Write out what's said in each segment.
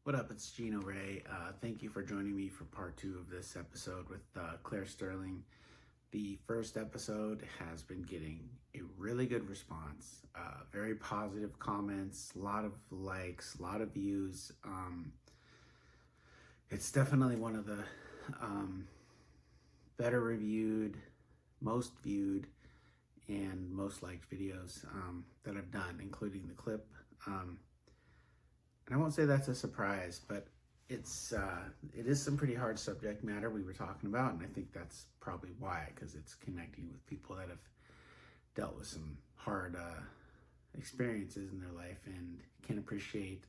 What up? It's Geno Ray. Thank you for joining me for part 2 of this episode with ClaireSterling. The first episode has been getting a really good response, very positive comments, a lot of likes, a lot of views. It's definitely one of the better reviewed, most viewed, and most liked videos that I've done, including the clip. And I won't say that's a surprise, but it is some pretty hard subject matter we were talking about, and I think that's probably why, because it's connecting with people that have dealt with some hard experiences in their life and can appreciate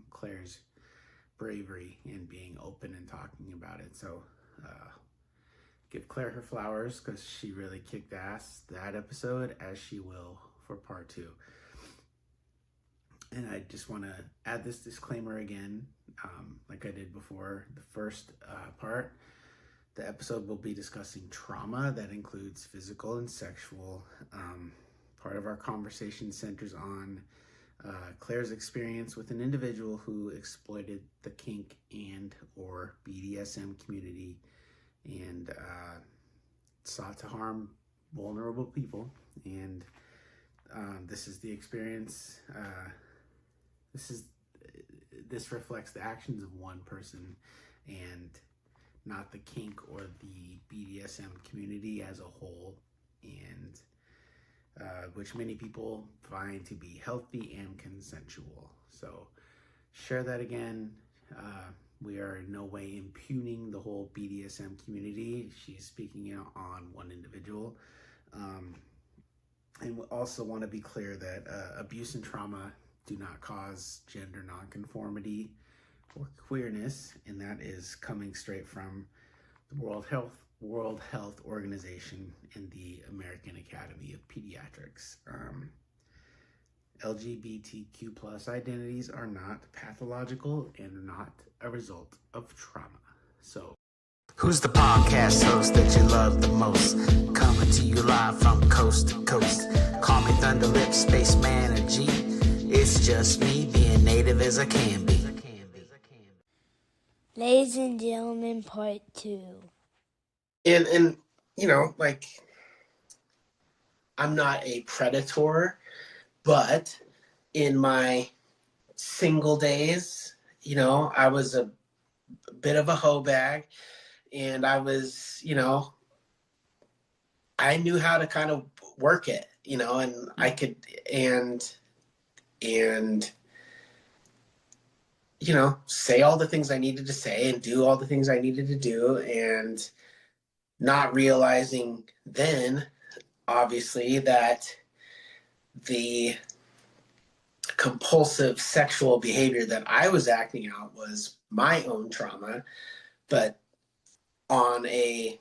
Claire's bravery in being open and talking about it. So give Claire her flowers, because she really kicked ass that episode, as she will for part 2. And I just want to add this disclaimer again, like I did before the first part. The episode will be discussing trauma that includes physical and sexual. Part of our conversation centers on Claire's experience with an individual who exploited the kink and or BDSM community and sought to harm vulnerable people. And this is the experience. This reflects the actions of one person and not the kink or the BDSM community as a whole, and which many people find to be healthy and consensual. So share that again. We are in no way impugning the whole BDSM community. She's speaking out on one individual. And we also want to be clear that abuse and trauma do not cause gender nonconformity or queerness, and that is coming straight from the World Health Organization and the American Academy of Pediatrics. LGBTQ plus identities are not pathological and are not a result of trauma. So, who's the podcast host that you love the most? Coming to you live from coast to coast. Call me Thunderlip, Spaceman, or G. It's just me being native as I can be. Ladies and gentlemen, part 2. And you know, like, I'm not a predator, but in my single days, you know, I was a bit of a hoe bag, and I was, you know, I knew how to kind of work it, you know, and I could, and you know, say all the things I needed to say and do all the things I needed to do, and not realizing then, obviously, that the compulsive sexual behavior that I was acting out was my own trauma, but on a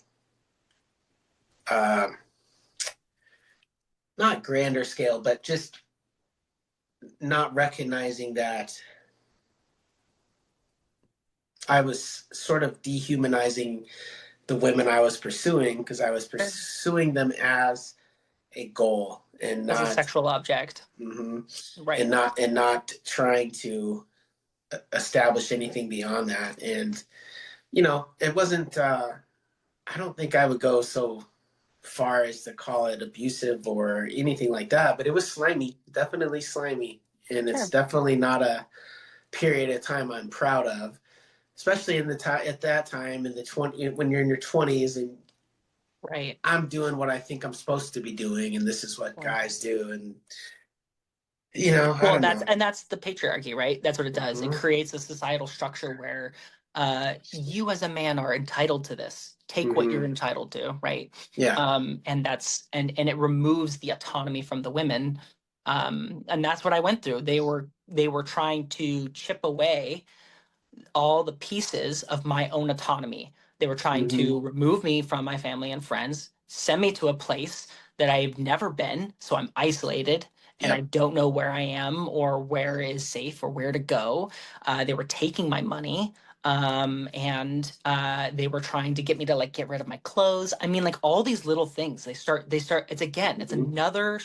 not grander scale, but just not recognizing that I was sort of dehumanizing the women I was pursuing, because I was pursuing them as a goal and not as a sexual object. Mm-hmm, right? And not trying to establish anything beyond that. And you know, it wasn't. I don't think I would go so far as to call it abusive or anything like that, but it was slimy, definitely slimy, and it's definitely not a period of time I'm proud of, especially in the at that time in the 20, when you're in your 20s, and right, I'm doing what I think I'm supposed to be doing, and this is what guys do, and you know, well, that's the patriarchy, right? That's what it does. Mm-hmm. It creates a societal structure where you as a man are entitled to this. Take what you're entitled to, right? Yeah. And that's and it removes the autonomy from the women. And that's what I went through. They were trying to chip away all the pieces of my own autonomy. They were trying to remove me from my family and friends, send me to a place that I've never been, so I'm isolated and I don't know where I am or where is safe or where to go. They were taking my money. And they were trying to get me to like get rid of my clothes. I mean, like all these little things. They start. It's another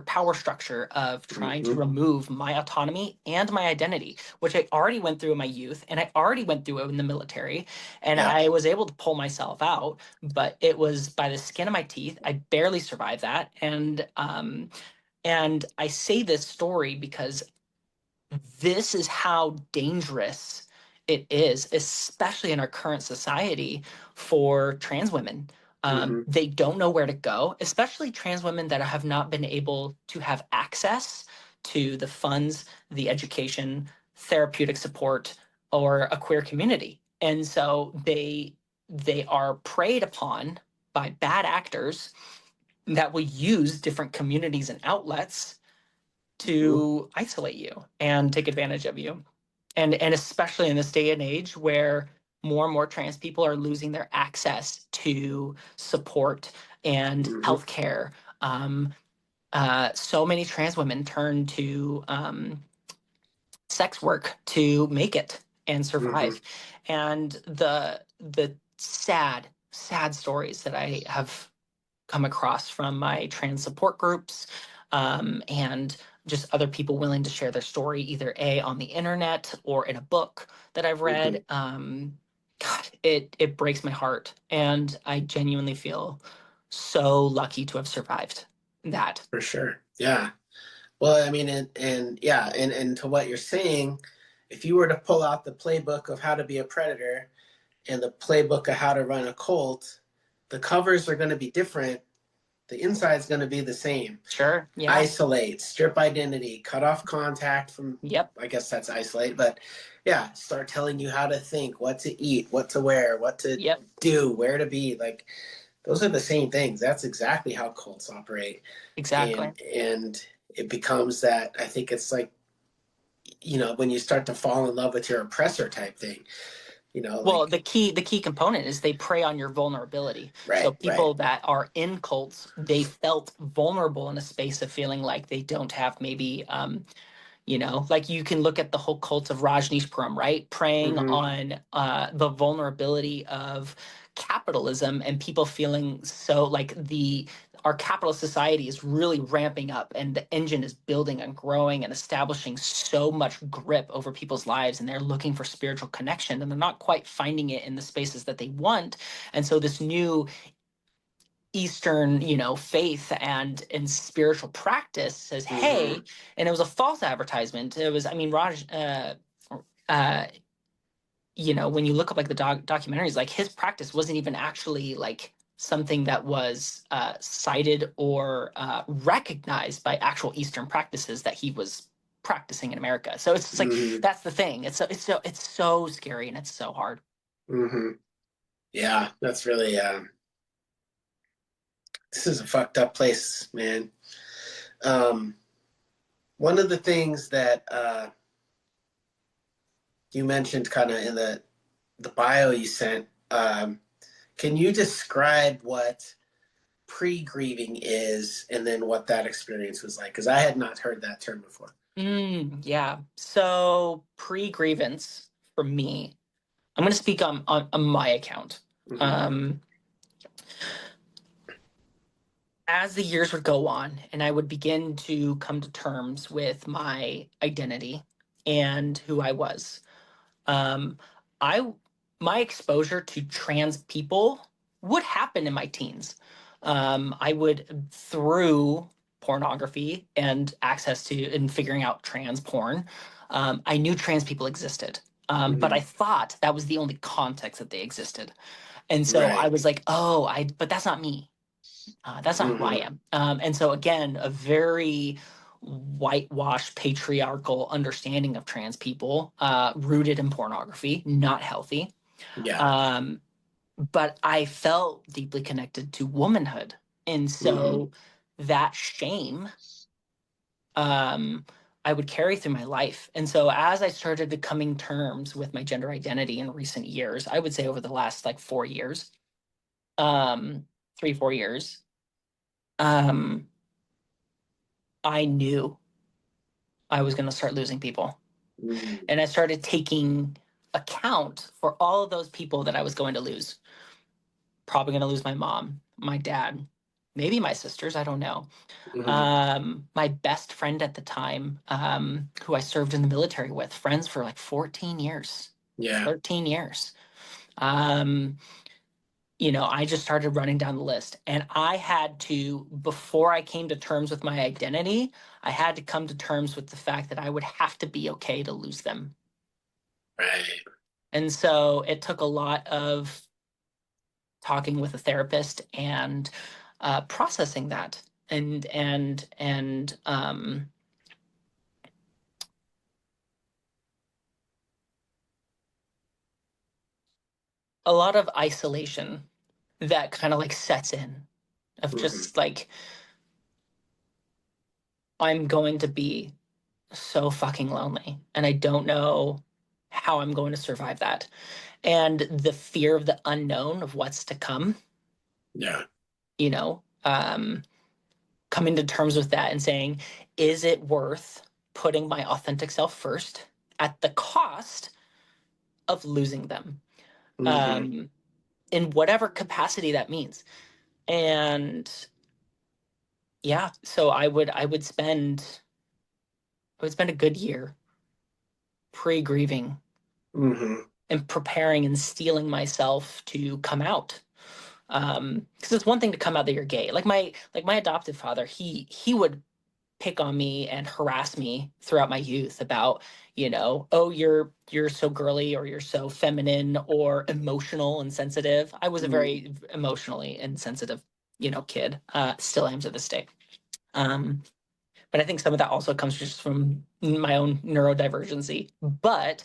power structure of trying to remove my autonomy and my identity, which I already went through in my youth, and I already went through it in the military, and I was able to pull myself out, but it was by the skin of my teeth. I barely survived that, and I say this story because this is how dangerous it is, especially in our current society, for trans women. They don't know where to go, especially trans women that have not been able to have access to the funds, the education, therapeutic support, or a queer community. And so they are preyed upon by bad actors that will use different communities and outlets to isolate you and take advantage of you. And especially in this day and age where more and more trans people are losing their access to support and healthcare. So many trans women turn to sex work to make it and survive. And the sad stories that I have come across from my trans support groups, and just other people willing to share their story, either on the internet or in a book that I've read. God, it breaks my heart, and I genuinely feel so lucky to have survived that. For sure. Yeah. Well, I mean, and to what you're saying, if you were to pull out the playbook of how to be a predator and the playbook of how to run a cult, the covers are going to be different. The inside's going to be the same. Sure. Yeah. Isolate, strip identity, cut off contact from, Yep. I guess that's isolate, but yeah, start telling you how to think, what to eat, what to wear, what to do, where to be. Like, those are the same things. That's exactly how cults operate. Exactly. And it becomes that, I think it's like, when you start to fall in love with your oppressor type thing, well, the key component is they prey on your vulnerability. Right, so people that are in cults, they felt vulnerable in a space of feeling like they don't have maybe like you can look at the whole cult of Rajneeshpuram, right? Preying on the vulnerability of capitalism and people feeling so like our capitalist society is really ramping up and the engine is building and growing and establishing so much grip over people's lives, and they're looking for spiritual connection and they're not quite finding it in the spaces that they want. And so this new Eastern, faith and spiritual practice says, hey, and it was a false advertisement. It was, I mean, Raj, when you look up like the documentaries, like his practice wasn't even actually like something that was cited or recognized by actual Eastern practices that he was practicing in America. So it's just like that's the thing. It's so scary and it's so hard. Yeah, that's really this is a fucked up place, man. One of the things that you mentioned kind of in the bio you sent, can you describe what pre-grieving is and then what that experience was like? Because I had not heard that term before. Yeah. So pre-grievance for me, I'm going to speak on my account. As the years would go on and I would begin to come to terms with my identity and who I was, my exposure to trans people would happen in my teens. I would, through pornography and access to and figuring out trans porn, I knew trans people existed. But I thought that was the only context that they existed. And so I was like, but that's not me. That's not who I am. And so again, a very whitewashed patriarchal understanding of trans people, rooted in pornography, not healthy. Yeah. But I felt deeply connected to womanhood. And so that shame, I would carry through my life. And so as I started to coming terms with my gender identity in recent years, I would say over the last like 4 years, 3-4 years, I knew I was going to start losing people. And I started taking account for all of those people that I was going to lose. Probably going to lose my mom, my dad, maybe my sisters, I don't know. My best friend at the time, who I served in the military with, friends for like 14 years, Yeah. 13 years. I just started running down the list, and I had to, before I came to terms with my identity, I had to come to terms with the fact that I would have to be okay to lose them. Right. And so it took a lot of talking with a therapist and processing that, and a lot of isolation that kind of like sets in, of just like, I'm going to be so fucking lonely, and I don't know how I'm going to survive that. And the fear of the unknown of what's to come, Yeah. Coming to terms with that and saying, is it worth putting my authentic self first at the cost of losing them? In whatever capacity that means. And yeah, so I would spend a good year pre-grieving and preparing and steeling myself to come out. Because it's one thing to come out that you're gay. Like my adoptive father, he would pick on me and harass me throughout my youth about, oh, you're so girly, or you're so feminine or emotional and sensitive. I was a very emotionally insensitive, kid. Still am to this day. But I think some of that also comes just from my own neurodivergency. But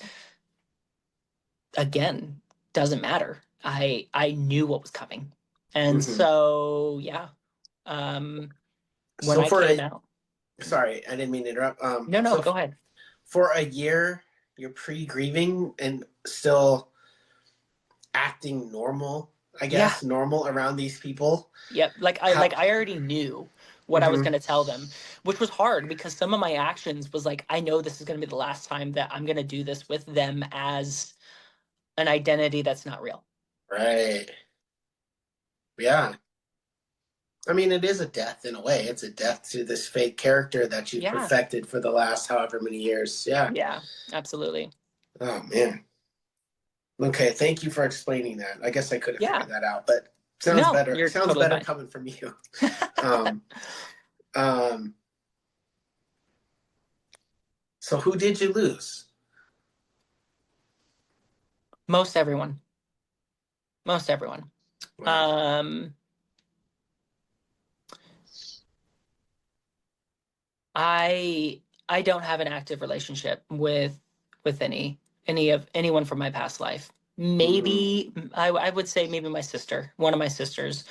again, doesn't matter. I knew what was coming. And so, yeah. When So I came out. sorry, I didn't mean to interrupt. No, So go ahead. for a year, you're pre-grieving and still acting normal, I guess, normal around these people. Yep. I already knew what I was going to tell them, which was hard because some of my actions was like, I know this is going to be the last time that I'm going to do this with them as an identity that's not real. Right. Yeah. I mean, it is a death in a way. It's a death to this fake character that you perfected for the last however many years. Yeah. Yeah, absolutely. Oh, man. Okay, thank you for explaining that. I guess I could have figured that out, but sounds better. You're Sounds totally better fine. coming from you. um, so who did you lose? Most everyone. Wow. I don't have an active relationship with anyone from my past life. Maybe I would say maybe my sister, one of my sisters.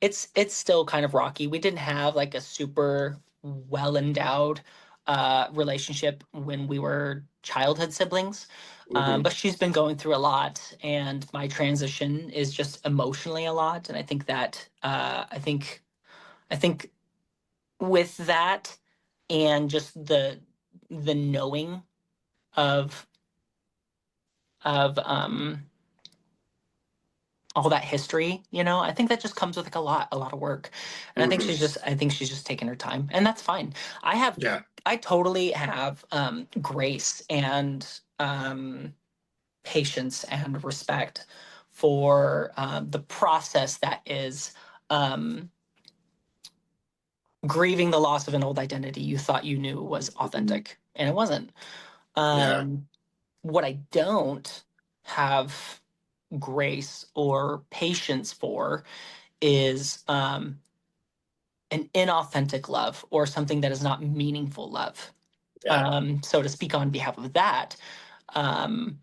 It's still kind of rocky. We didn't have like a super well endowed relationship when we were childhood siblings. But she's been going through a lot, and my transition is just emotionally a lot. And I think that I think with that, and just the knowing of all that history, I think that just comes with like a lot of work. And I think she's just taking her time, and that's fine. I totally have grace and patience and respect for the process that is grieving the loss of an old identity you thought you knew was authentic, and it wasn't. What I don't have grace or patience for is an inauthentic love, or something that is not meaningful love. So to speak on behalf of that, I've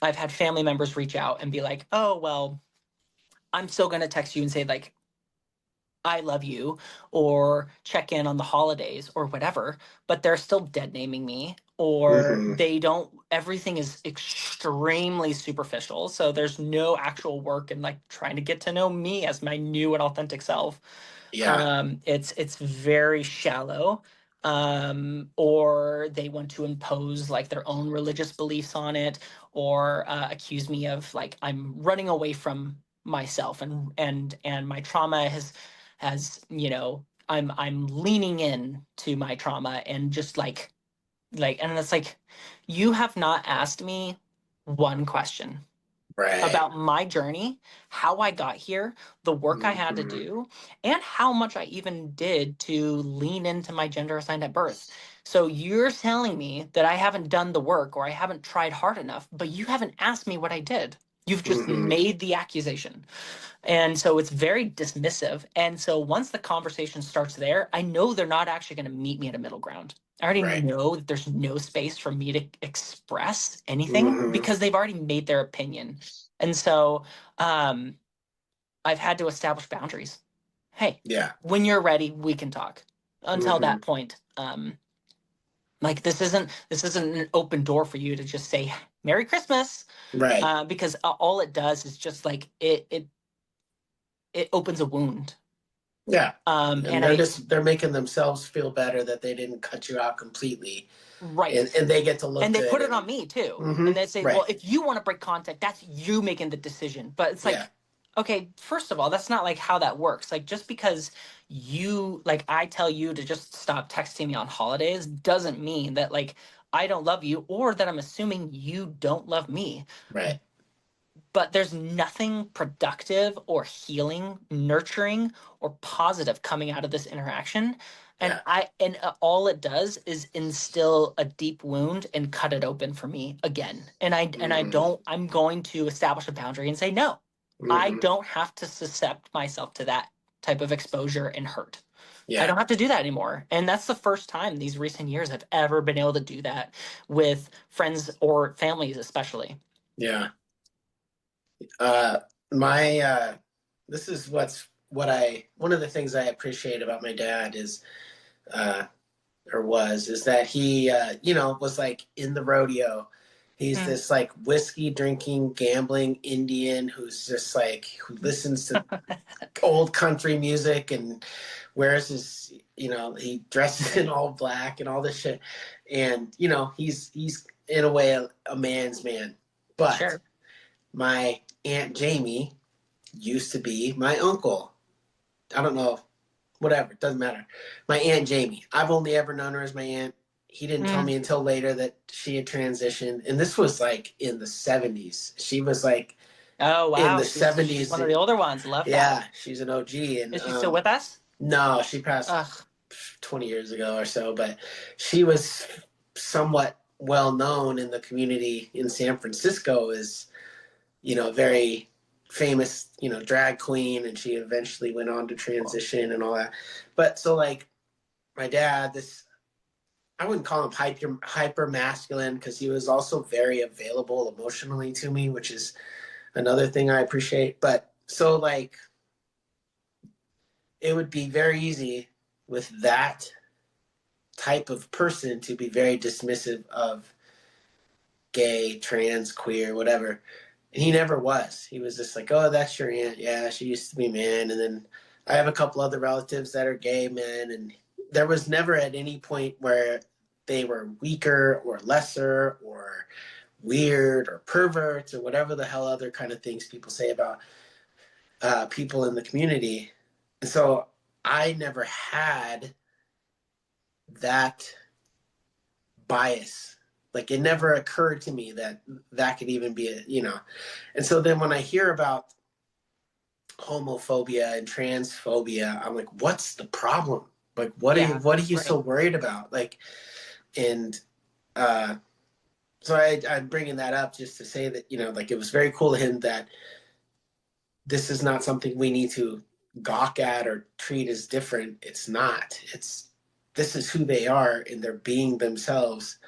had family members reach out and be like, oh, well, I'm still going to text you and say, like, I love you, or check in on the holidays or whatever, but they're still dead naming me, or they don't, everything is extremely superficial. So there's no actual work in like trying to get to know me as my new and authentic self. It's very shallow. or they want to impose like their own religious beliefs on it, or accuse me of like I'm running away from myself, and my trauma has I'm leaning in to my trauma, and just and it's like, you have not asked me one question Right. about my journey, how I got here, the work I had to Mhm. do, and how much I even did to lean into my gender assigned at birth. So you're telling me that I haven't done the work, or I haven't tried hard enough, but you haven't asked me what I did. You've just Mhm. made the accusation. And so it's very dismissive. And so once the conversation starts there, I know they're not actually going to meet me at a middle ground. I already Right. know that there's no space for me to express anything Mhm. because they've already made their opinion. And so um, I've had to establish boundaries. Hey, Yeah. when you're ready, we can talk. Until Mhm. that point, like this isn't an open door for you to just say Merry Christmas, Right. because all it does is just like it opens a wound. Yeah. And And I they're making themselves feel better that they didn't cut you out completely, Right. and they get to look And they good. put it on And me too. And mhm. they say, well, Right. if you want to break contact, that's you making the decision. But it's Yeah. like, okay, first of all, that's not like how that works. Like, just because I tell you to just stop texting me on holidays doesn't mean that like I don't love you, or that I'm assuming you don't love me. Right. But there's nothing productive or healing, nurturing, or positive coming out of this interaction. And Yeah. all it does is instill a deep wound and cut it open for me again. Mhm. I'm going to establish a boundary and say, no, I Mhm. don't have to suscept myself to that type of exposure and hurt. I Yeah. don't have to do that anymore. And that's the first time these recent years I've ever been able to do that with friends or families, especially. Yeah. Uh, my this is one of the things I appreciate about my dad is uh, is that he was like in the rodeo. He's Mm. this like whiskey drinking, gambling Indian who's just like who listens to old country music and wears his he dresses in all black and all this shit, and he's in a way a man's man. But Sure. my Aunt Jamie used to be my uncle. I don't know, whatever, it doesn't matter. My Aunt Jamie. I've only ever known her as my aunt. He didn't tell Mm. me until later that she had transitioned, and this was like in the 70s. She was like Oh in wow, the she's 70s. one of the older ones. Love that. Yeah, she's an OG, and Is she still with us? no, she passed Ugh. 20 years ago or so, but she was somewhat well known in the community in San Francisco as very famous, drag queen, and she eventually went on to Cool. transition and all that. But so like my dad, this I wouldn't call him hyper masculine because he was also very available emotionally to me, which is another thing I appreciate. But so like it would be very easy with that type of person to be very dismissive of gay, trans, queer, whatever. And he never was. He was just like, "Oh, that's your aunt. Yeah, she used to be man." And then I have a couple other relatives that are gay men, and there was never at any point where they were weaker or lesser or weird or perverts or whatever the hell other kind of things people say about people in the community. And so I never had that bias. Like it never occurred to me that that could even be And so then when I hear about homophobia and transphobia, I'm like, what's the problem? Like, Yeah. what are you so Right. worried about? Like, and uh, so I'm bringing that up just to say that like it was very cool of him that this is not something we need to gawk at or treat as different. It's not. This is who they are, and they're being themselves.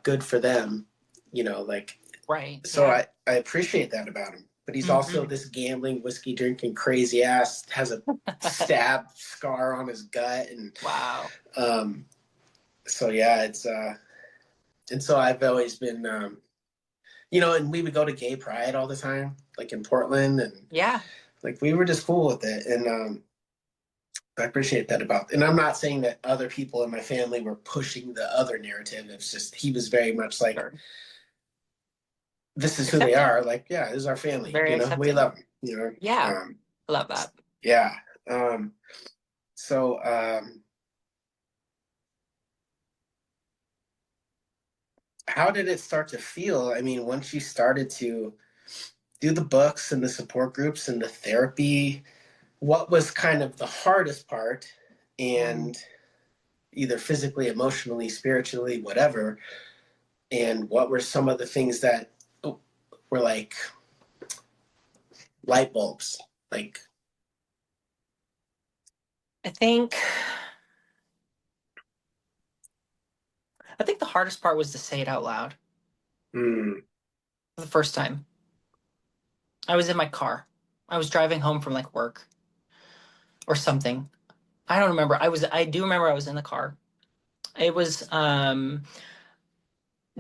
Good for them, like. Right. So Yeah. I appreciate that about him. But he's also Hmm. this gambling, whiskey drinking, crazy ass, has a stab scar on his gut. And Wow. um, so, yeah, and so I've always been, and we would go to gay pride all the time, like in Portland. And Yeah. like we were just cool with it. And I appreciate that about, and I'm not saying that other people in my family were pushing the other narrative. It's just he was very much like, Sure. this is who they Accepting. are. Like, yeah, this is our family. Very We accepting. love them. You know. Yeah. I love that. Yeah. So, how did it start to feel? I mean, once you started to do the books and the support groups and the therapy, what was kind of the hardest part? And either physically, emotionally, spiritually, whatever. And what were some of the things that were like light bulbs? Like, I think the hardest part was to say it out loud mm, for the first time. I was in my car. I was driving home from like work or something. I don't remember. I do remember I was in the car. It was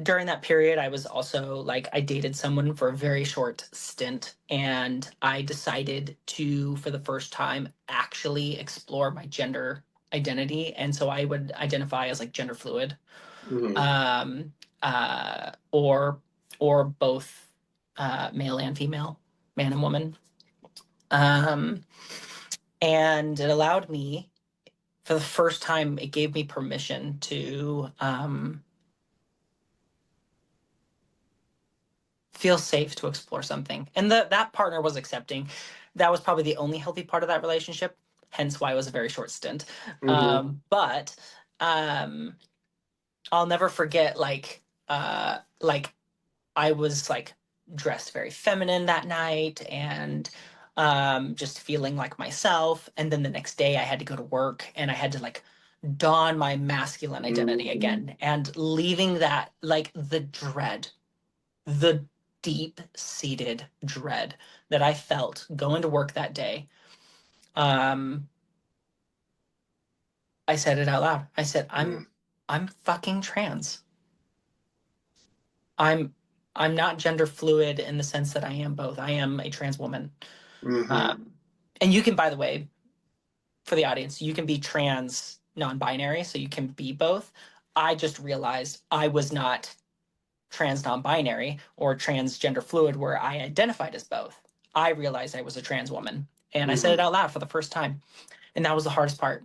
during that period I was also like I dated someone for a very short stint, and I decided to for the first time actually explore my gender identity, and so I would identify as like gender fluid. mm, um or both male and female, man and woman. um and it allowed me, for the first time, it gave me permission to feel safe to explore something. And that partner was accepting. That was probably the only healthy part of that relationship, hence why it was a very short stint. mm-hmm, But I'll never forget, like I was like dressed very feminine that night, and just feeling like myself. And then the next day I had to go to work, and I had to like don my masculine identity mm-hmm. again, and leaving that, like the deep seated dread that I felt going to work that day. Um, I said it out loud. I said, I'm fucking trans. I'm I'm not gender fluid in the sense that I am both. I am a trans woman. Mm-hmm. Um, and you can, by the way, for the audience, you can be trans non-binary, so you can be both. I just realized I was not trans non-binary or transgender fluid where I identified as both. I realized I was a trans woman, and I said it Mm-hmm. out loud for the first time. And that was the hardest part.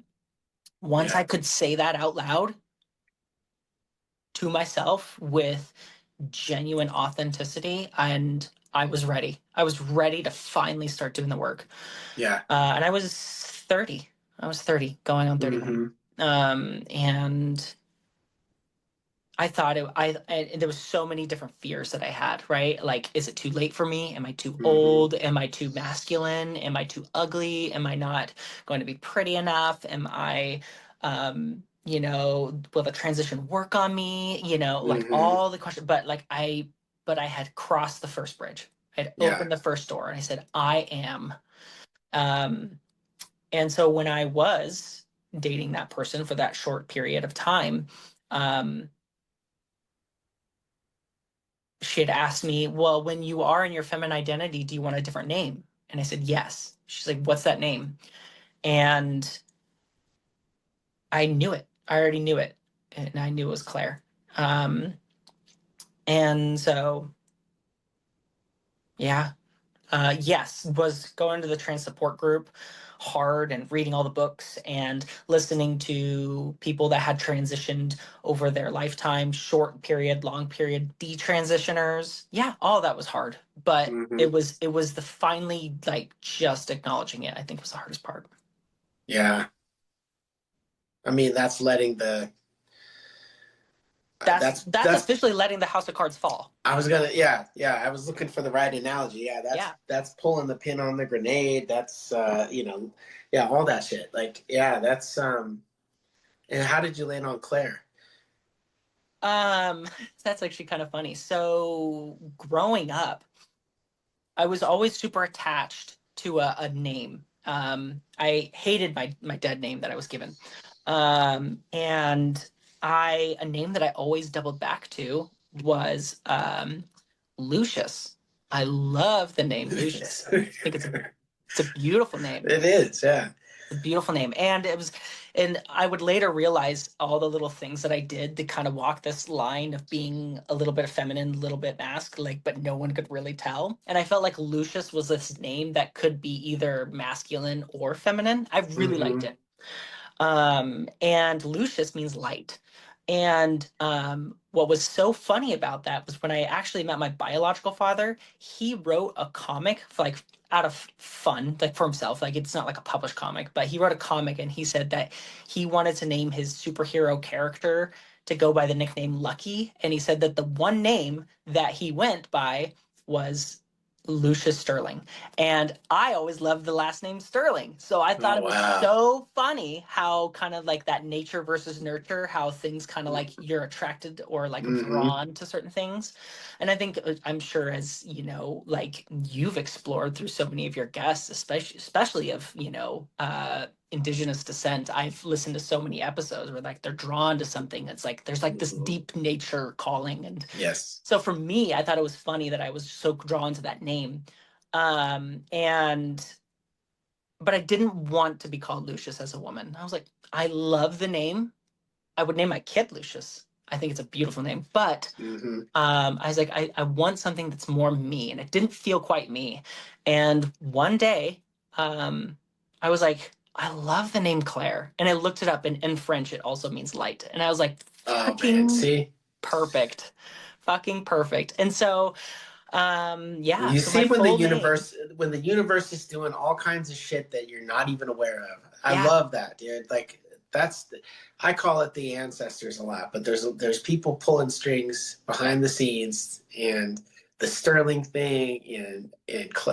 Once Yeah. I could say that out loud to myself with genuine authenticity, and I was ready. I was ready to finally start doing the work. Yeah. And I was 30. I was 30, going on 31. Mm-hmm. And I thought there was so many different fears that I had, right? Like, is it too late for me? Am I too Mm-hmm. old? Am I too masculine? Am I too ugly? Am I not going to be pretty enough? Am I, will the transition work on me? Like Mm-hmm. all the questions, but I had crossed the first bridge. I had Yeah. opened the first door, and I said, I am. Um, and so when I was dating that person for that short period of time, um, she had asked me, well, when you are in your feminine identity, do you want a different name? And I said, yes. She's like, what's that name? And I knew it. I already knew it. And I knew it was Claire. And so, yeah, yes, was going to the trans support group hard, and reading all the books and listening to people that had transitioned over their lifetime, short period, long period, detransitioners. Yeah, all of that was hard, but Mm-hmm. it was the finally, like, just acknowledging it, I think, was the hardest part. Yeah. I mean, that's letting the That's that's officially letting the house of cards fall. I was gonna, yeah, I was looking for the right analogy. Yeah, Yeah. that's pulling the pin on the grenade. That's yeah, all that shit. Like, yeah, that's and how did you land on Claire? um that's actually kind of funny. So growing up, I was always super attached to a name. I hated my dead name that I was given. And a name that I always doubled back to was Lucius. I love the name Lucius. I think it's a beautiful name. It is, yeah. It's a beautiful name. And I would later realize all the little things that I did to kind of walk this line of being a little bit feminine, a little bit masculine, like, but no one could really tell. And I felt like Lucius was this name that could be either masculine or feminine. I really liked it. And Lucius means light. And what was so funny about that was when I actually met my biological father, he wrote a comic like out of fun, like for himself. Like it's not like a published comic, but he wrote a comic and he said that he wanted to name his superhero character to go by the nickname Lucky. And he said that the one name that he went by was Lucius Sterling. And I always loved the last name Sterling. So I thought it was so funny how kind of like that nature versus nurture, how things kind of like you're attracted or like drawn to certain things. And I think I'm sure as, you know, like you've explored through so many of your guests, especially of, you know, indigenous descent, I've listened to so many episodes where like they're drawn to something. It's like there's like this deep nature calling. And Yes. so for me, I thought it was funny that I was so drawn to that name. But I didn't want to be called Lucius as a woman. I was like, I love the name. I would name my kid Lucius. I think it's a beautiful name. But I was like, I want something that's more me. And it didn't feel quite me. And one day, I was like, I love the name Claire. And I looked it up, and in French, it also means light. And I was like, man, see? Perfect. Fucking perfect. And so, yeah. You so see when the universe is doing all kinds of shit that you're not even aware of. I Yeah. love that, dude. Like I call it the ancestors a lot, but there's people pulling strings behind the scenes, and the Sterling thing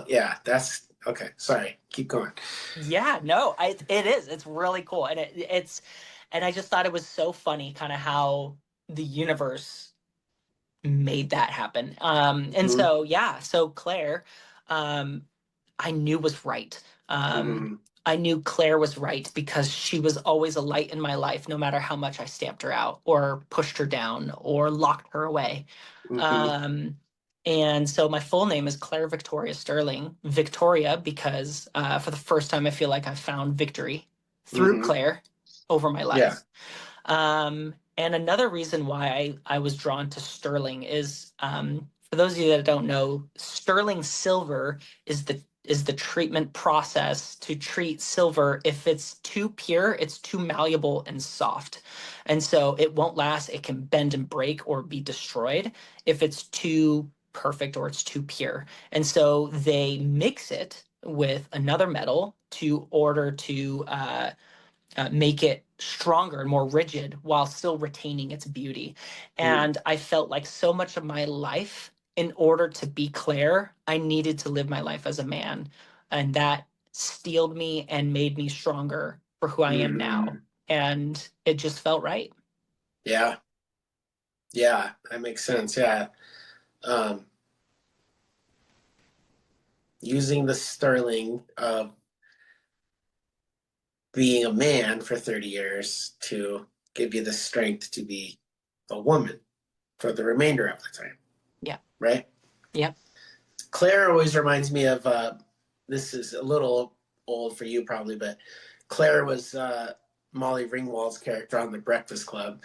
yeah, that's okay. Sorry, keep going. Yeah, no, it is. It's really cool. And and I just thought it was so funny kind of how the universe made that happen. And so, yeah, so Claire, I knew was right. I knew Claire was right because she was always a light in my life, no matter how much I stamped her out or pushed her down or locked her away. And so my full name is Claire Victoria Sterling. Victoria, because for the first time, I feel like I found victory through Claire over my life. And another reason why I was drawn to Sterling is, for those of you that don't know, sterling silver is the treatment process to treat silver. If it's too pure, it's too malleable and soft. And so it won't last. It can bend and break or be destroyed if it's too perfect or it's too pure. And so they mix it with another metal to order to make it stronger and more rigid while still retaining its beauty. And I felt like so much of my life, in order to be Claire, I needed to live my life as a man. And that steeled me and made me stronger for who I am now. And it just felt right. Yeah. Yeah, that makes sense. Yeah. Using the Sterling of being a man for 30 years to give you the strength to be a woman for the remainder of the time. Yeah. Right? Yep. Claire always reminds me of, this is a little old for you probably, but Claire was Molly Ringwald's character on The Breakfast Club.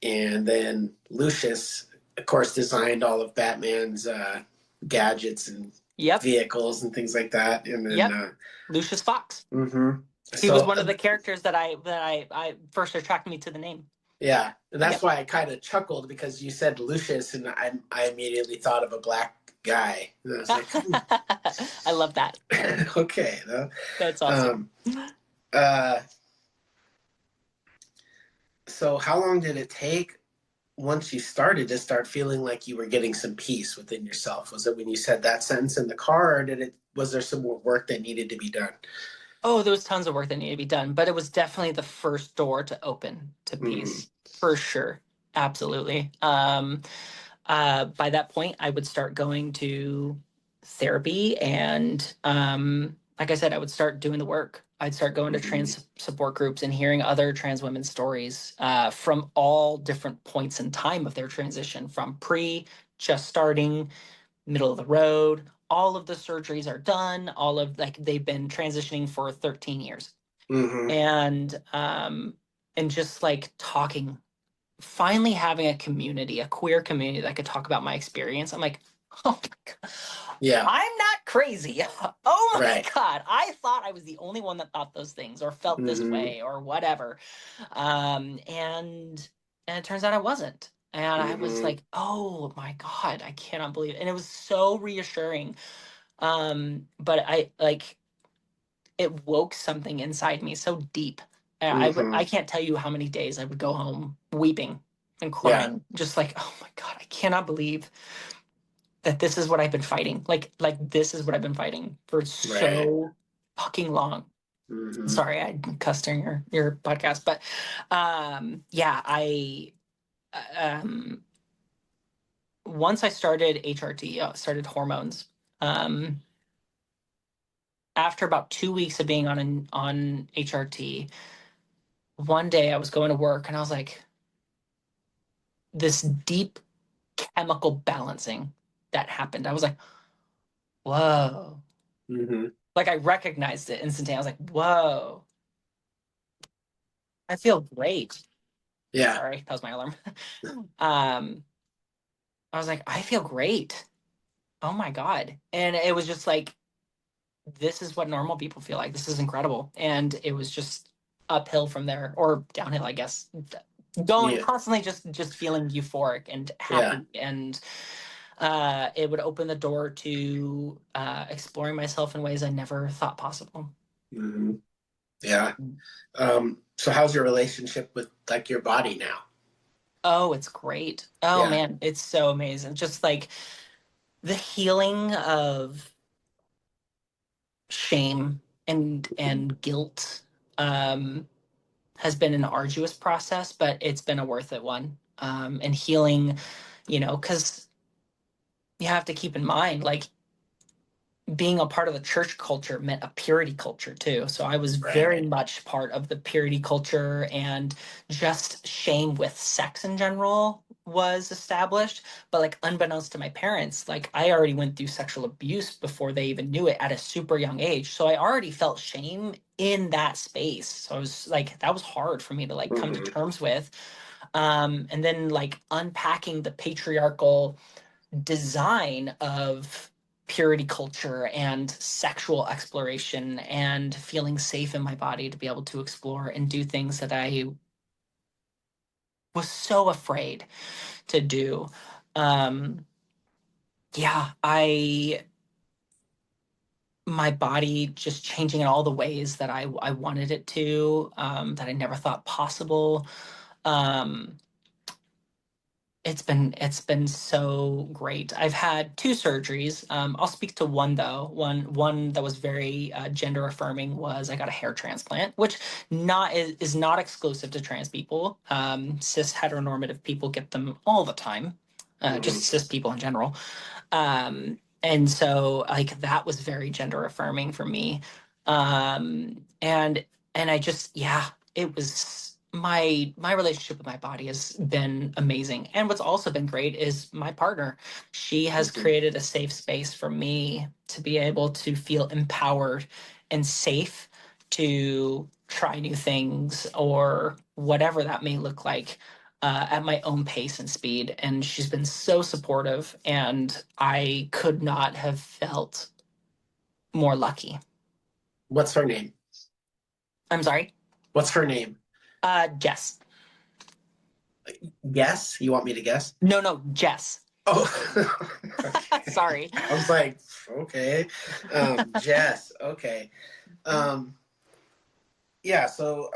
And then Lucius, of course, designed all of Batman's gadgets and vehicles and things like that. And then Lucius Fox. He was one of the characters that I first attracted me to the name. Yeah, and that's why I kind of chuckled, because you said Lucius, and I immediately thought of a black guy. And I was like, I love that. Okay, that's awesome. So how long did it take once you started to start feeling like you were getting some peace within yourself? Was it when you said that sentence in the car, or was there some more work that needed to be done? Oh, there was tons of work that needed to be done, but it was definitely the first door to open to peace, for sure. Absolutely. By that point, I would start going to therapy, and like I said, I would start doing the work. I'd start going to trans support groups and hearing other trans women's stories from all different points in time of their transition, from just starting, middle of the road. All of the surgeries are done. They've been transitioning for 13 years. Mm-hmm. And just like talking, finally having a community, a queer community that could talk about my experience. I'm like, oh my God, Yeah. I'm not crazy. Oh my Right. God. I thought I was the only one that thought those things or felt this Mm-hmm. way or whatever. And it turns out I wasn't. And I was Mm-hmm. like, oh my God, I cannot believe it. And it was so reassuring. But I like, it woke something inside me so deep. Mm-hmm. I can't tell you how many days I would go home weeping and Yeah. crying, just like, oh my God, I cannot believe that this is what I've been fighting. Like this is what I've been fighting for Right. so fucking long. Mm-hmm. Sorry, I cussed during your podcast, but yeah, I once I started HRT, started hormones. Um, After about 2 weeks of being on HRT, one day I was going to work and I was like, this deep chemical balancing that happened. I was like, whoa. Mm-hmm. Like I recognized it instantaneously. I was like, whoa, I feel great. Yeah. Sorry, that was my alarm. um, I was like, I feel great. Oh my God. And it was just like, this is what normal people feel like. This is incredible. And it was just uphill from there, or downhill, I guess. Going Yeah. constantly just feeling euphoric and Yeah. happy. And it would open the door to exploring myself in ways I never thought possible. Mm-hmm. Yeah. So how's your relationship with like your body now? Oh, it's great. Oh Yeah. man, it's so amazing. Just like the healing of shame and guilt um, has been an arduous process, but it's been a worth it one. And healing, because you have to keep in mind, like being a part of the church culture meant a purity culture too. So I was very Right. much part of the purity culture, and just shame with sex in general was established. But like unbeknownst to my parents, like I already went through sexual abuse before they even knew it at a super young age. So I already felt shame in that space. So I was like, that was hard for me to like come to Mm-hmm. terms with. And then like unpacking the patriarchal design of purity culture and sexual exploration and feeling safe in my body to be able to explore and do things that I was so afraid to do. Um, yeah, my body just changing in all the ways that I wanted it to, that I never thought possible. Um, it's been so great. I've had two surgeries. I'll speak to one though. One that was very gender affirming was I got a hair transplant, which not is not exclusive to trans people. Cis heteronormative people get them all the time. Mm-hmm. Just cis people in general. And so like that was very gender affirming for me. And I just, yeah, it was my relationship with my body has been amazing. And what's also been great is my partner. She has Mm-hmm. created a safe space for me to be able to feel empowered and safe to try new things or whatever that may look like, at my own pace and speed. And she's been so supportive, and I could not have felt more lucky. What's her name? I'm sorry. What's her name? Jess. Guess? You want me to guess? No, no, Jess. Oh, okay. Sorry. I was like, okay. Jess. Okay. Um, yeah. So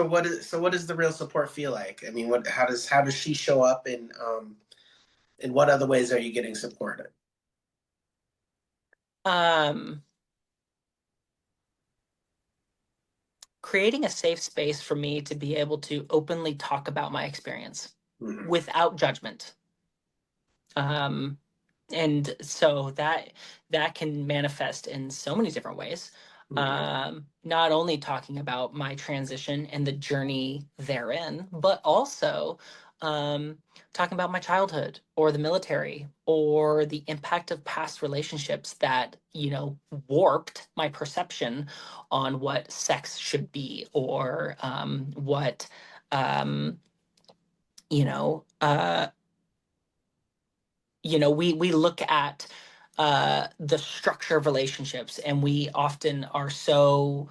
what does the real support feel like? I mean, how does she show up, and in what other ways are you getting supported? Um, Creating a safe space for me to be able to openly talk about my experience Mm-hmm. without judgment. Um, and so that can manifest in so many different ways. Mm-hmm. Not only talking about my transition and the journey therein, but also talking about my childhood or the military or the impact of past relationships that, warped my perception on what sex should be, or what, you know, uh, we look at the structure of relationships, and we often are so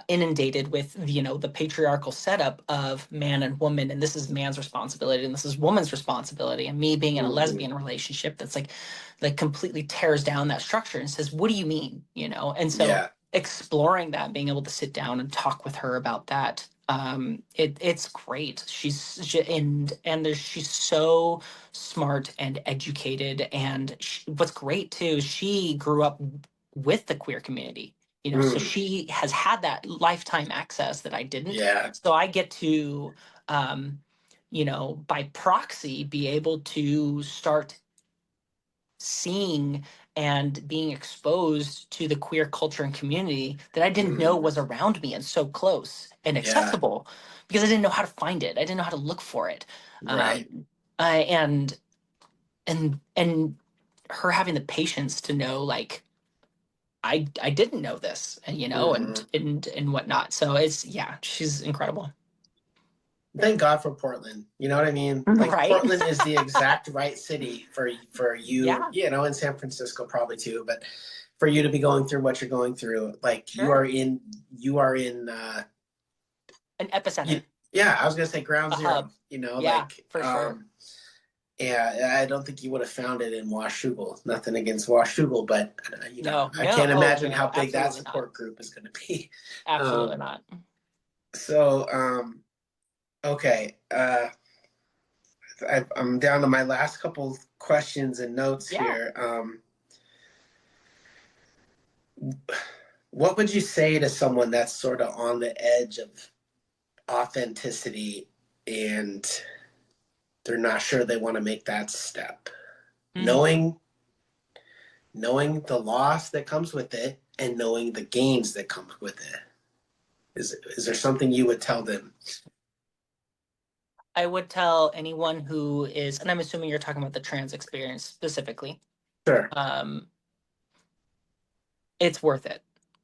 inundated with the patriarchal setup of man and woman, and this is man's responsibility and this is woman's responsibility, and me being in a Mhm. lesbian relationship that's like completely tears down that structure and says, what do you mean? And so Yeah. exploring that, being able to sit down and talk with her about that, it's great. She's so smart and educated, and what's great too is she grew up with the queer community, so Mm. she has had that lifetime access that I didn't. Yeah. So I get to by proxy be able to start seeing and being exposed to the queer culture and community that I didn't know Mhm. was around me and so close and Yeah. accessible, because I didn't know how to find it. I didn't know how to look for it. Right. And and her having the patience to know, like, I didn't know this, and Mhm. and whatnot. So she's incredible. Thank God for Portland. You know what I mean? Like Right. Portland is the exact right city for you, Yeah, and San Francisco probably too, but for you to be going through what you're going through, like sure. you are in An epicenter, yeah, I was gonna say ground a zero, hub. Yeah, for sure. yeah, I don't think you would have found it in Washougal. Nothing against Washougal, but No, I no, can't oh imagine how no, big that absolutely not. support group is gonna be. Absolutely Um, not. so okay, I'm down to my last couple questions and notes Yeah. here. What would you say to someone that's sort of on the edge of authenticity and they're not sure they want to make that step, Mm. knowing the loss that comes with it and knowing the gains that come with it? Is there something you would tell them? I would tell anyone who is, and I'm assuming you're talking about the trans experience specifically, Sure. um, it's worth it.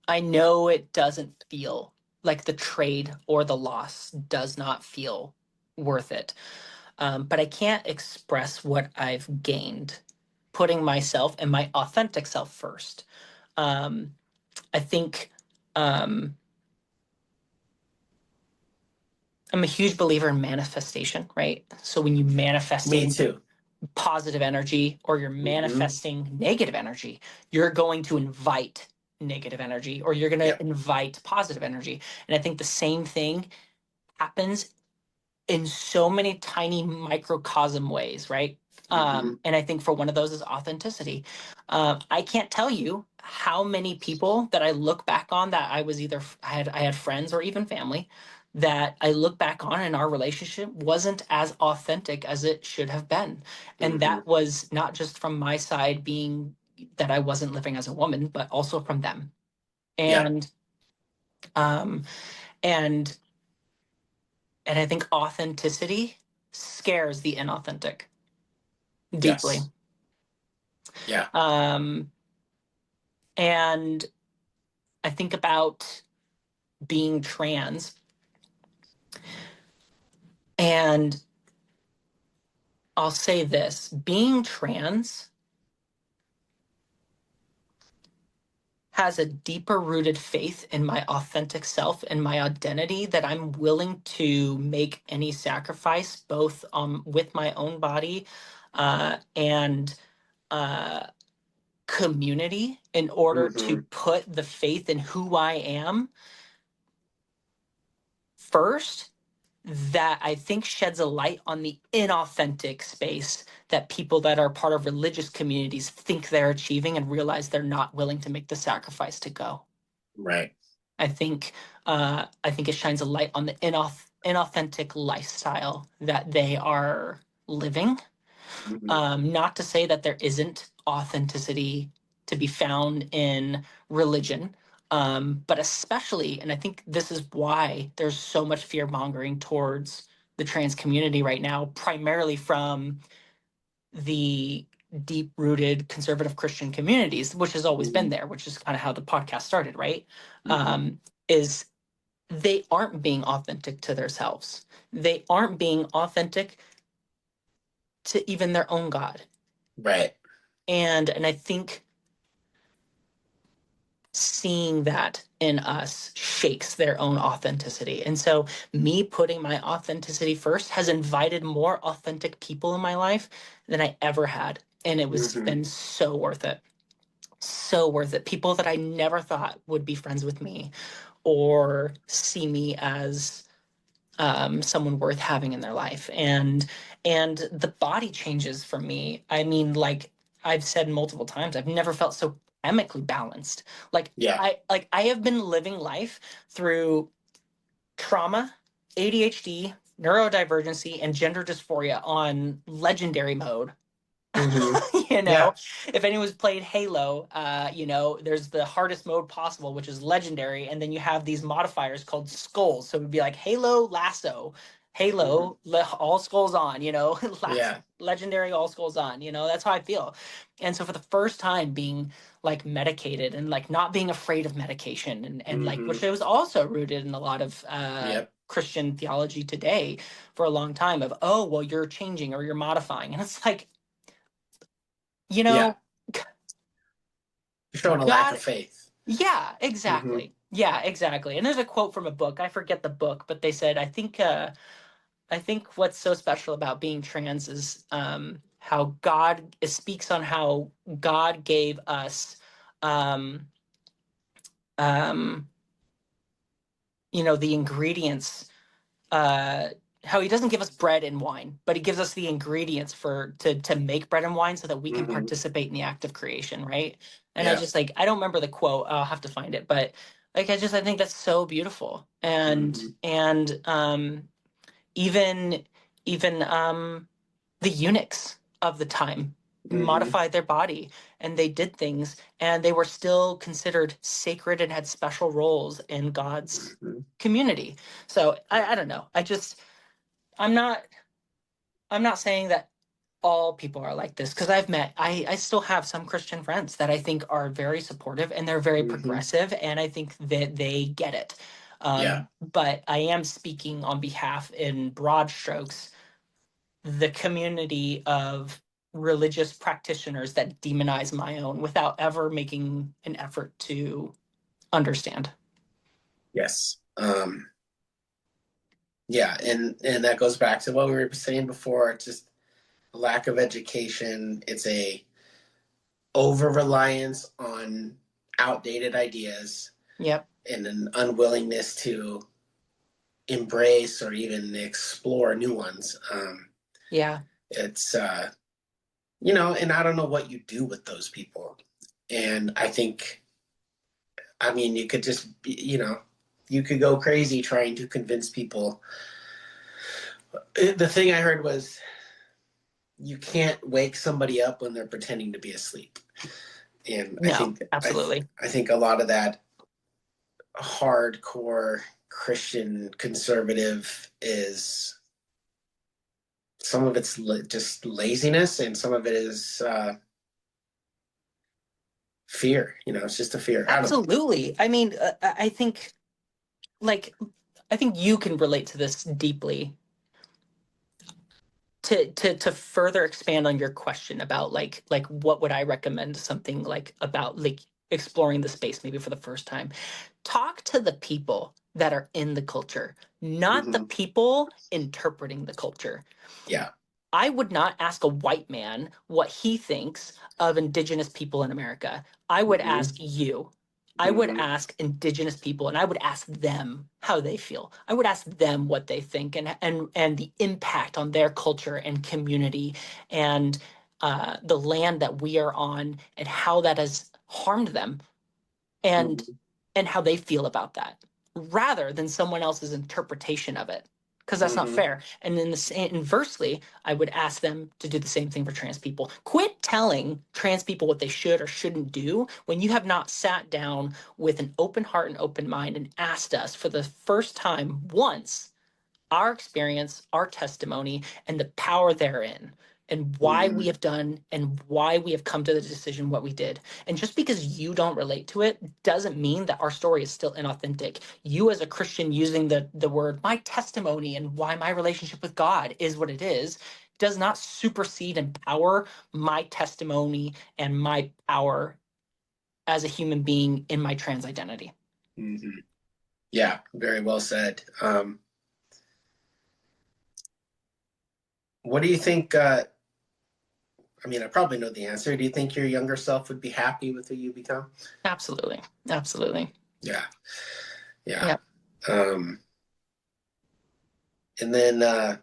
I know it doesn't feel like the trade or the loss does not feel worth it. But I can't express what I've gained putting myself and my authentic self first. Um, I think um, I'm a huge believer in manifestation, right? So when you Me manifesting too. positive energy or you're Mm-hmm. manifesting negative energy, you're going to invite negative energy, or you're going to Yep. invite positive energy. And I think the same thing happens in so many tiny microcosm ways, right? Mm-hmm. And I think for one of those is authenticity. I can't tell you how many people that I look back on that I was either I had friends or even family that I look back on and our relationship wasn't as authentic as it should have been, and Mm-hmm. that was not just from my side being that I wasn't living as a woman, but also from them. Yep. And um, and and I think authenticity scares the inauthentic deeply. Yes. Yeah. Um, and I think about being trans, and I'll say this: being trans has a deeper rooted faith in my authentic self and my identity that I'm willing to make any sacrifice, both with my own body and uh, community, in order Mm-hmm. to put the faith in who I am first, that I think sheds a light on the inauthentic space that people that are part of religious communities think they're achieving and realize they're not willing to make the sacrifice to go. Right. I think it shines a light on the inauthentic lifestyle that they are living. Mm-hmm. Not to say that there isn't authenticity to be found in religion, but especially, and I think this is why there's so much fear mongering towards the trans community right now, primarily from the deep-rooted conservative Christian communities, which has always been there, which is kind of how the podcast started, right? Is they aren't being authentic to themselves. They aren't being authentic to even their own God. Right. And I think seeing that in us shakes their own authenticity. And so me putting my authenticity first has invited more authentic people in my life than I ever had. And it was been so worth it. So worth it. People that I never thought would be friends with me or see me as someone worth having in their life. And the body changes for me. I mean, like I've said multiple times, I've never felt so chemically balanced. Like Yeah. I have been living life through trauma, ADHD, neurodivergency, and gender dysphoria on legendary mode. You know, Yeah. if anyone's played Halo, you know, there's the hardest mode possible, which is legendary, and then you have these modifiers called skulls. So it would be like Halo Lasso, Halo all skulls on, you know, Yeah. legendary all skulls on, you know, that's how I feel. And so for the first time being like medicated and like not being afraid of medication and like which was also rooted in a lot of Yep. Christian theology today for a long time of, oh, well, you're changing or you're modifying. And it's like, you Yeah. know, You're showing a lack God, of faith. yeah, exactly. Yeah, exactly. And there's a quote from a book. I forget the book, but they said, I think what's so special about being trans is how God it speaks on how God gave us um um you know, the ingredients, uh how he doesn't give us bread and wine, but he gives us the ingredients for to make bread and wine so that we can participate in the act of creation, right? And I Yeah. just like I don't remember the quote. I'll have to find it, but like I think that's so beautiful. And even the eunuchs of the time modified their body and they did things and they were still considered sacred and had special roles in God's community. So I don't know. I'm not I'm not saying that all people are like this because I still have some Christian friends that I think are very supportive and they're very progressive and I think that they get it. Yeah. But I am speaking on behalf in broad strokes the community of religious practitioners that demonize my own without ever making an effort to understand. Yes. Yeah, and that goes back to what we were saying before. It's just a lack of education. It's a over reliance on outdated ideas Yep. and an unwillingness to embrace or even explore new ones. Yeah. It's you know, and I don't know what you do with those people. And I think, I mean, you could just, you know, you could go crazy trying to convince people. The thing I heard was you can't wake somebody up when they're pretending to be asleep. And No, absolutely. I think a lot of that hardcore Christian conservative is some of it's just laziness and some of it is fear. You know, it's just a fear. I don't know. Absolutely. I mean, I think like I think you can relate to this deeply to further expand on your question about like what would I recommend something like about like exploring the space maybe for the first time. Talk to the people that are in the culture, not the people interpreting the culture. Yeah. I would not ask a white man what he thinks of indigenous people in America. I would ask you. I would ask indigenous people and I would ask them how they feel. I would ask them what they think and the impact on their culture and community and the land that we are on and how that has harmed them and how they feel about that rather than someone else's interpretation of it because that's not fair. And then inversely, I would ask them to do the same thing for trans people. Quit telling trans people what they should or shouldn't do when you have not sat down with an open heart and open mind and asked us for the first time once our experience, our testimony, and the power therein, and why we Mhm. have done and why we have come to the decision what we did. And just because you don't relate to it doesn't mean that our story is still inauthentic. You as a Christian using the word my testimony and why my relationship with God is what it is does not supersede and power my testimony and my power as a human being in my trans identity. Mhm. Yeah, very well said. What do you think? I mean, I probably know the answer. Do you think your younger self would be happy with who you become? Absolutely. Absolutely. Yeah, yeah. Yeah. Um, and then,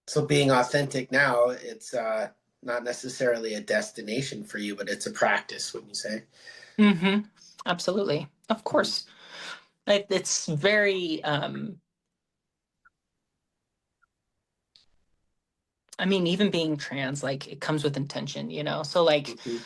so being authentic now, it's not necessarily a destination for you, but it's a practice, wouldn't you say? Mm-hmm. Absolutely. Of course. It's very, I mean, even being trans, like it comes with intention, you know? So like Mm-hmm.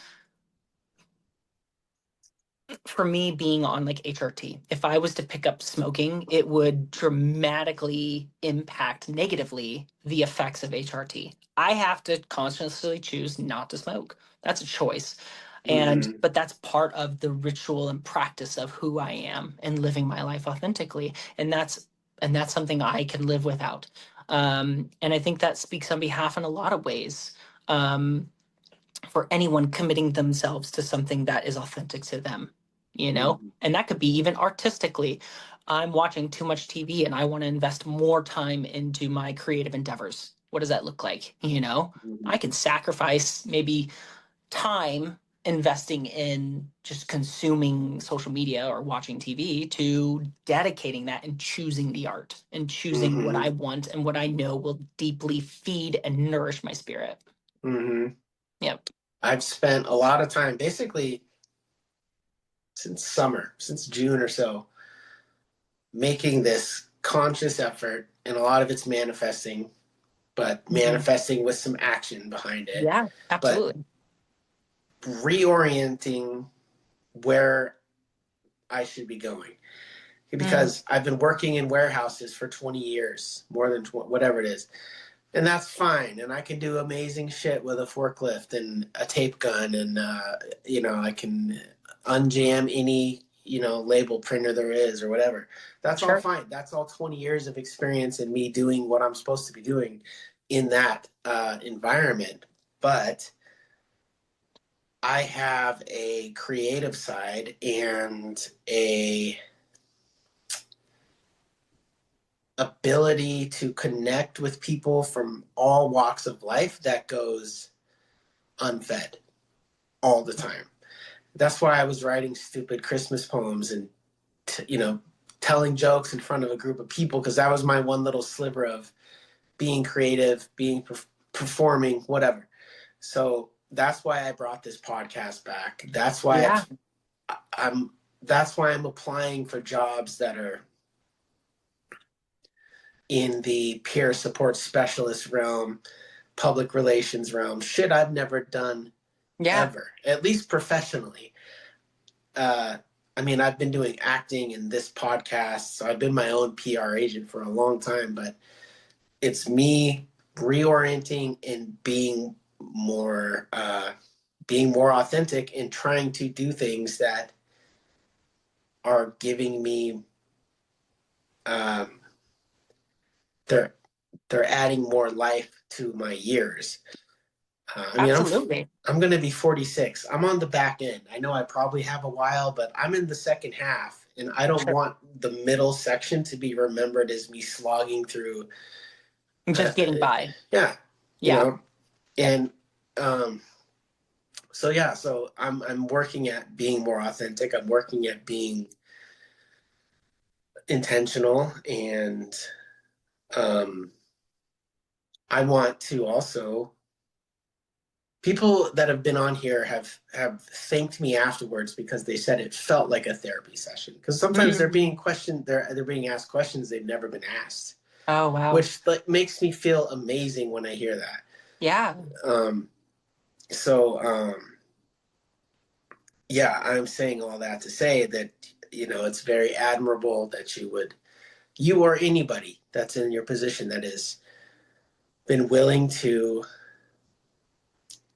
for me being on like HRT, if I was to pick up smoking, it would dramatically impact negatively the effects of HRT. I have to consciously choose not to smoke. That's a choice. And Mm-hmm. but that's part of the ritual and practice of who I am and living my life authentically. And that's something I can live without. And I think that speaks on behalf in a lot of ways. Um, for anyone committing themselves to something that is authentic to them, you know? Mm-hmm. And that could be even artistically. I'm watching too much TV and I want to invest more time into my creative endeavors. What does that look like? You know, Mm-hmm. I can sacrifice maybe time investing in just consuming social media or watching TV to dedicating that and choosing the art and choosing what Mm-hmm. I want and what I know will deeply feed and nourish my spirit. Mm-hmm. Yep. I've spent a lot of time, basically since summer, since June or so, making this conscious effort, and a lot of it's manifesting, but Mhm. manifesting with some action behind it, Yeah, but absolutely. reorienting where I should be going. Mm, Because I've been working in warehouses for 20 years, more than whatever it is. And that's fine. And I can do amazing shit with a forklift and a tape gun. And, I can unjam any, label printer there is or whatever. That's all sure. fine. That's all 20 years of experience in me doing what I'm supposed to be doing in that environment. But I have a creative side and a ability to connect with people from all walks of life that goes unfed all the time. That's why I was writing stupid Christmas poems and telling jokes in front of a group of people, because that was my one little sliver of being creative, being performing, whatever. So that's why I brought this podcast back. That's why Yeah, I'm that's why I'm applying for jobs that are in the peer support specialist realm, public relations realm, shit I've never done yeah, ever, at least professionally. Uh, I mean, I've been doing acting and this podcast, so I've been my own PR agent for a long time, but it's me reorienting and being more authentic and trying to do things that are giving me um, they're they're adding more life to my years. I mean, absolutely. I'm going to be 46. I'm on the back end. I know I probably have a while, but I'm in the second half, and I don't Sure. want the middle section to be remembered as me slogging through. Uh, Just getting by. yeah, you Yeah, know, and um, so yeah, so I'm working at being more authentic. I'm working at being intentional, and um, I want to also people that have been on here have thanked me afterwards because they said it felt like a therapy session, because sometimes they're being Mm. questioned, they're being asked questions they've never been asked, Oh, wow. which like makes me feel amazing when I hear that. Yeah, So yeah, I'm saying all that to say that it's very admirable that you would you or anybody that's in your position that has been willing to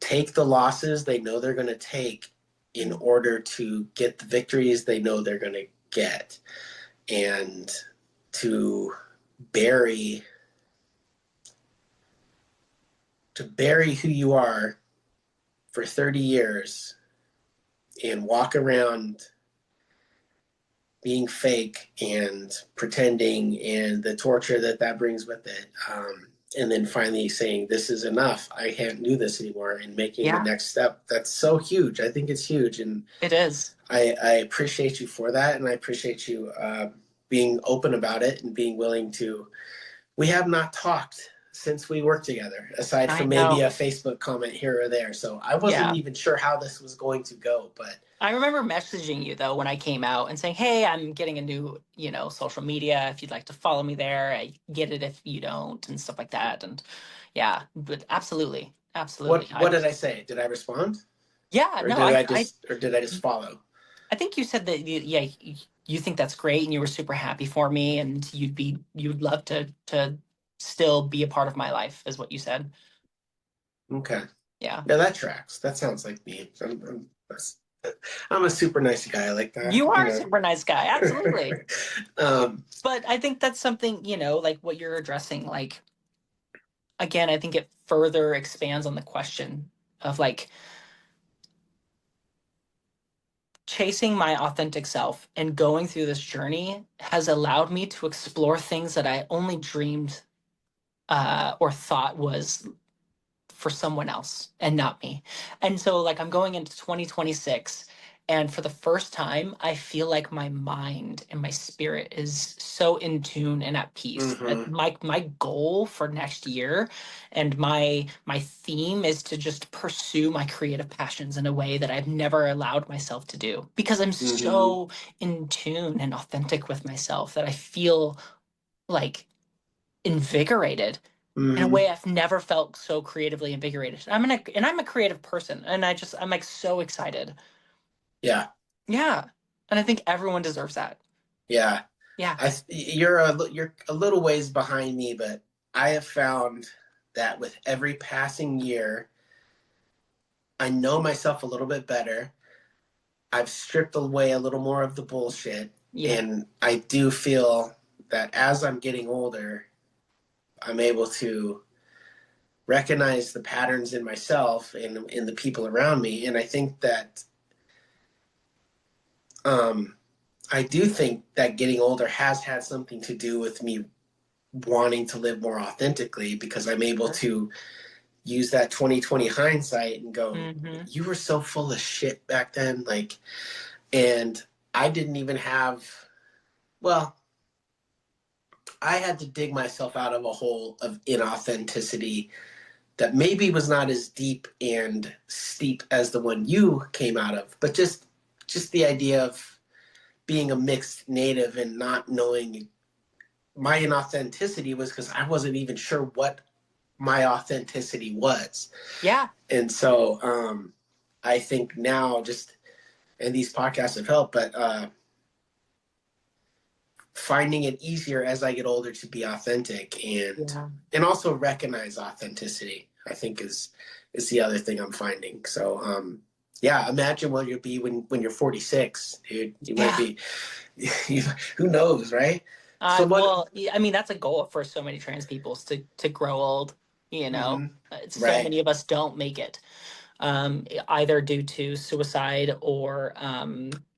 take the losses they know they're going to take in order to get the victories they know they're going to get, and to bury who you are for 30 years and walk around being fake and pretending, and the torture that brings with it, and then finally saying, this is enough, I can't do this anymore, and making the Yeah, next step. That's so huge. I think it's huge, and it is. I appreciate you for that, and I appreciate you being open about it and being willing to. We have not talked since we worked together, aside I from maybe know. a Facebook comment here or there. So I wasn't Yeah. even sure how this was going to go, but I remember messaging you though when I came out and saying, "Hey, I'm getting a new, social media. If you'd like to follow me there, I get it if you don't, and stuff like that." And yeah, but absolutely, absolutely. what did I say? Did I respond, Yeah, or no, did I just follow? I think you said that you think that's great, and you were super happy for me, and you'd love to still be a part of my life, is what you said. Okay, Yeah. yeah, that tracks. That sounds like me. I'm a super nice guy like that, You you are a know. super nice guy, absolutely. um, But I think that's something, like what you're addressing, like again, I think it further expands on the question of like chasing my authentic self and going through this journey has allowed me to explore things that I only dreamed or thought was for someone else and not me. And so like I'm going into 2026, and for the first time I feel like my mind and my spirit is so in tune and at peace. mhm, My goal for next year and my theme is to just pursue my creative passions in a way that I've never allowed myself to do, because I'm mhm, so in tune and authentic with myself that I feel like invigorated in a mhm. way I've never felt so creatively invigorated. I'm a creative person, and I'm like so excited. Yeah, Yeah, and I think everyone deserves that. yeah. Yeah. You're a little ways behind me, but I have found that with every passing year, I know myself a little bit better. I've stripped away a little more of the bullshit, Yeah. and I do feel that as I'm getting older, I'm able to recognize the patterns in myself and in the people around me, and I think that um, I do think that getting older has had something to do with me wanting to live more authentically, because I'm able Sure. to use that 2020 hindsight and go, Mm-hmm. you were so full of shit back then, like, and I didn't even have, well, I had to dig myself out of a hole of inauthenticity that maybe was not as deep and steep as the one you came out of, but just the idea of being a mixed native and not knowing my inauthenticity was because I wasn't even sure what my authenticity was. Yeah. And so I think now, just, and these podcasts have helped, but finding it easier as I get older to be authentic, Yeah. and also recognize authenticity, I think is the other thing I'm finding. So yeah, imagine what you'll be when you're 46, dude. You might Yeah. be, who knows, right? So what? Well, yeah, I mean, that's a goal for so many trans people is to grow old. Mm-hmm, So right. many of us don't make it, either due to suicide or,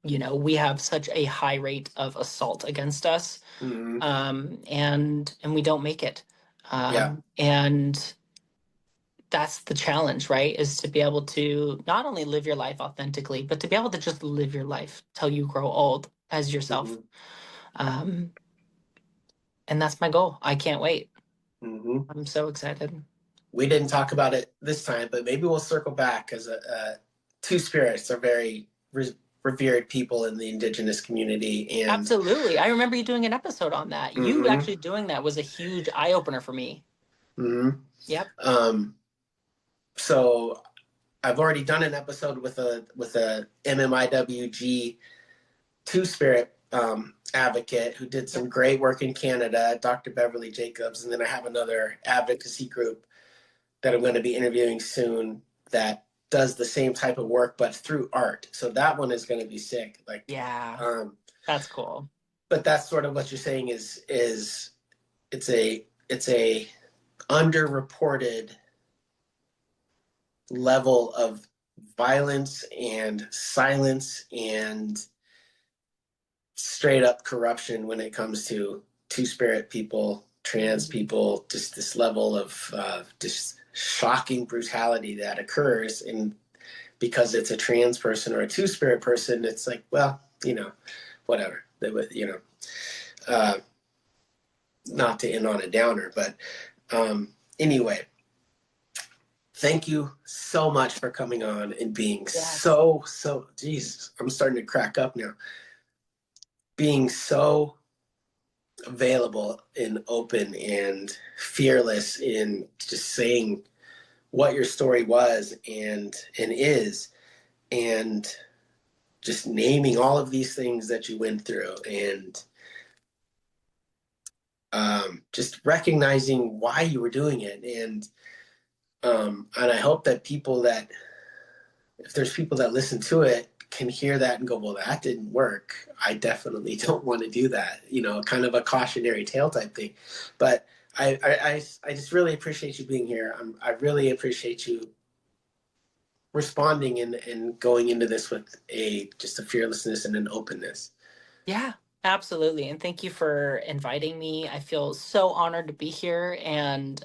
we have such a high rate of assault against us, Mm-hmm, and we don't make it. yeah. And that's the challenge, right? Is to be able to not only live your life authentically, but to be able to just live your life till you grow old as yourself. Mm-hmm, Um, and that's my goal. I can't wait. mm-hmm. I'm so excited. We didn't talk about it this time, but maybe we'll circle back, because Two Spirits are very revered people in the indigenous community, and Absolutely. I remember you doing an episode on that. You mm-hmm, actually doing that was a huge eye opener for me. mm-hmm. Yep. So I've already done an episode with a MMIWG Two Spirit, advocate who did some great work in Canada, Dr. Beverly Jacobs. And then I have another advocacy group that I'm going to be interviewing soon that does the same type of work, but through art. So that one is going to be sick. Like, Yeah, that's cool. but that's sort of what you're saying is it's a underreported level of violence and silence and straight up corruption when it comes to two-spirit people, trans people, just this level of just shocking brutality that occurs. And because it's a trans person or a two-spirit person, it's like, well, whatever. They would, not to end on a downer, but anyway, thank you so much for coming on and being so, geez, I'm starting to crack up now. Being so available and open and fearless in just saying what your story was and is, and just naming all of these things that you went through, and just recognizing why you were doing it. And I hope that if there's people that listen to it, can hear that and go, well, that didn't work. I definitely don't want to do that. Kind of a cautionary tale type thing. But I just really appreciate you being here. I really appreciate you responding and going into this with just a fearlessness and an openness. Yeah, absolutely. And thank you for inviting me. I feel so honored to be here. And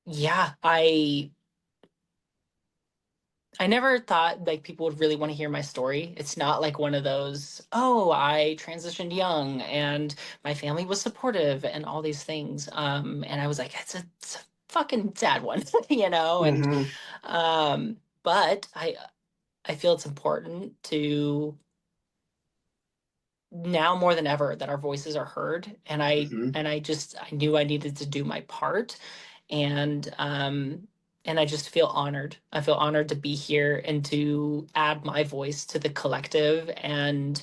yeah, I never thought like people would really want to hear my story. It's not like one of those, oh, I transitioned young and my family was supportive and all these things. And I was like, it's a fucking sad one, and but I feel it's important to now more than ever that our voices are heard. And I knew I needed to do my part. And I just feel honored. I feel honored to be here and to add my voice to the collective, and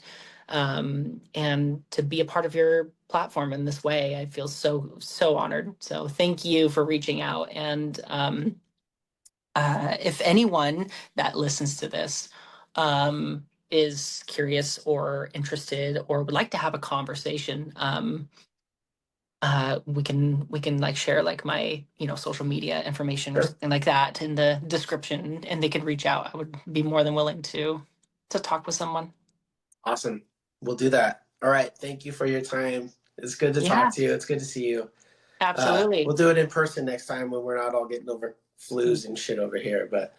to be a part of your platform in this way. I feel so honored. So thank you for reaching out. And if anyone that listens to this is curious or interested or would like to have a conversation, we can like share like my social media information or something like that in the description, and they could reach out. I would be more than willing to talk with someone. Awesome. We'll do that. All right. Thank you for your time. It's good to talk to you. It's good to see you. Absolutely. We'll do it in person next time when we're not all getting over flus and shit over here. But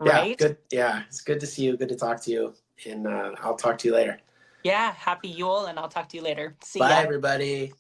yeah, right. good. Yeah, it's good to see you. Good to talk to you. And I'll talk to you later. Yeah. Happy Yule, and I'll talk to you later. See Bye, ya. everybody.